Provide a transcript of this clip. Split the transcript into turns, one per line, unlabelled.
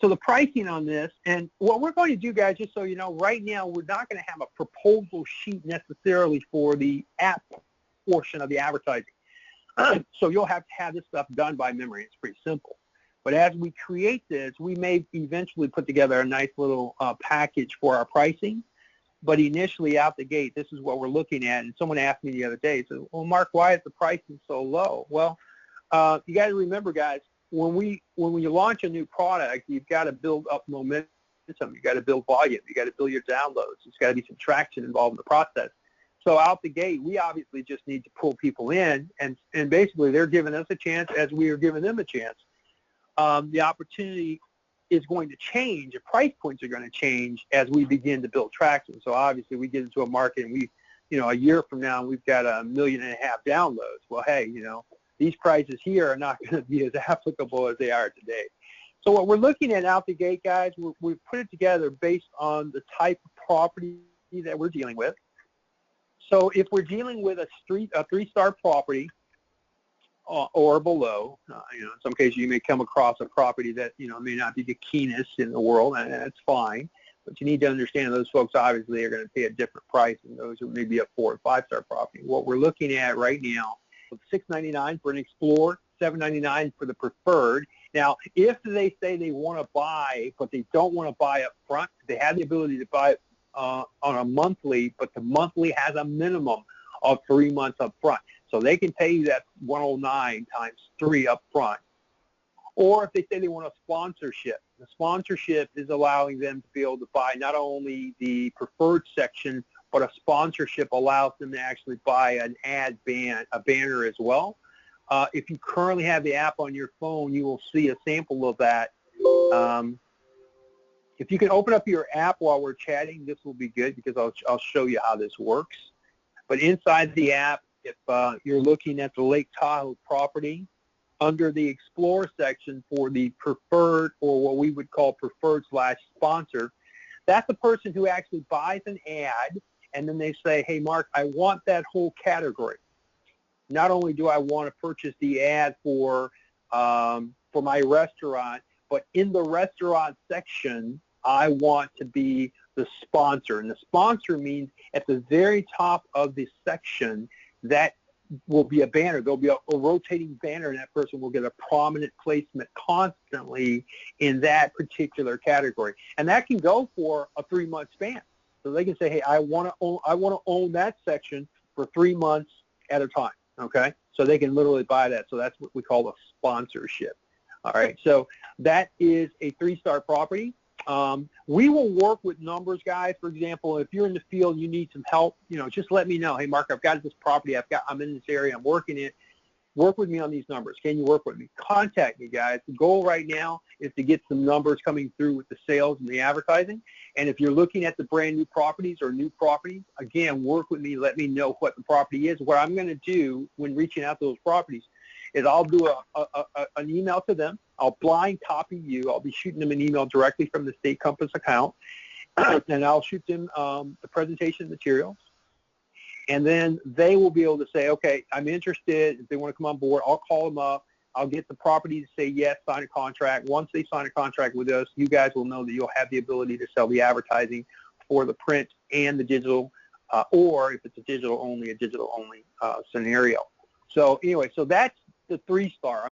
So the pricing on this, and what we're going to do, guys, just so you know, right now we're not going to have a proposal sheet necessarily for the app portion of the advertising. So you'll have to have this stuff done by memory. It's pretty simple. But as we create this, we may eventually put together a nice little package for our pricing. But initially out the gate, this is what we're looking at. And someone asked me the other day, said, well, Mark, why is the pricing so low? Well, you got to remember, guys, when you launch a new product, you've got to build up momentum. You've got to build volume. You've got to build your downloads. There's got to be some traction involved in the process. So out the gate, we obviously just need to pull people in, and basically they're giving us a chance as we are giving them a chance. The opportunity is going to change. The price points are going to change as we begin to build traction. So obviously we get into a market and a year from now, we've got 1.5 million downloads. Well, hey, these prices here are not going to be as applicable as they are today. So what we're looking at out the gate, guys, we've put it together based on the type of property that we're dealing with. So if we're dealing with a 3-star property or below, in some cases you may come across a property that, may not be the keenest in the world, and that's fine. But you need to understand those folks obviously are going to pay a different price than those who may be a 4- or 5-star property. What we're looking at right now, $699 for an Explorer, $799 for the Preferred. Now, if they say they want to buy, but they don't want to buy up front, they have the ability to buy on a monthly, but the monthly has a minimum of 3 months up front. So they can pay you that $109 times 3 up front. Or if they say they want a sponsorship, the sponsorship is allowing them to be able to buy not only the Preferred section, but a sponsorship allows them to actually buy an a banner as well. If you currently have the app on your phone, you will see a sample of that. If you can open up your app while we're chatting, this will be good because I'll show you how this works. But inside the app, if you're looking at the Lake Tahoe property, under the Explore section for the Preferred, or what we would call Preferred/sponsor, that's the person who actually buys an ad, and then they say, hey, Mark, I want that whole category. Not only do I want to purchase the ad for my restaurant, but in the restaurant section, I want to be the sponsor. And the sponsor means at the very top of the section, that will be a banner. There'll be a rotating banner, and that person will get a prominent placement constantly in that particular category. And that can go for a 3-month span. So they can say, hey, I want to own that section for 3 months at a time. Okay? So they can literally buy that. So that's what we call a sponsorship. All right? So that is a 3-star property. We will work with numbers, guys. For example, if you're in the field, you need some help, just let me know. Hey, Mark, I've got this property. I'm in this area. I'm working it. Work with me on these numbers. Can you work with me? Contact me, guys. The goal right now is to get some numbers coming through with the sales and the advertising. And if you're looking at the brand new properties or new properties, again, work with me. Let me know what the property is. What I'm going to do when reaching out to those properties is I'll do an email to them. I'll blind copy you. I'll be shooting them an email directly from the StayCompass account, and I'll shoot them the presentation materials. And then they will be able to say, okay, I'm interested. If they want to come on board, I'll call them up. I'll get the property to say yes, sign a contract. Once they sign a contract with us, you guys will know that you'll have the ability to sell the advertising for the print and the digital, or if it's a digital only scenario. So anyway, so that's the 3-star.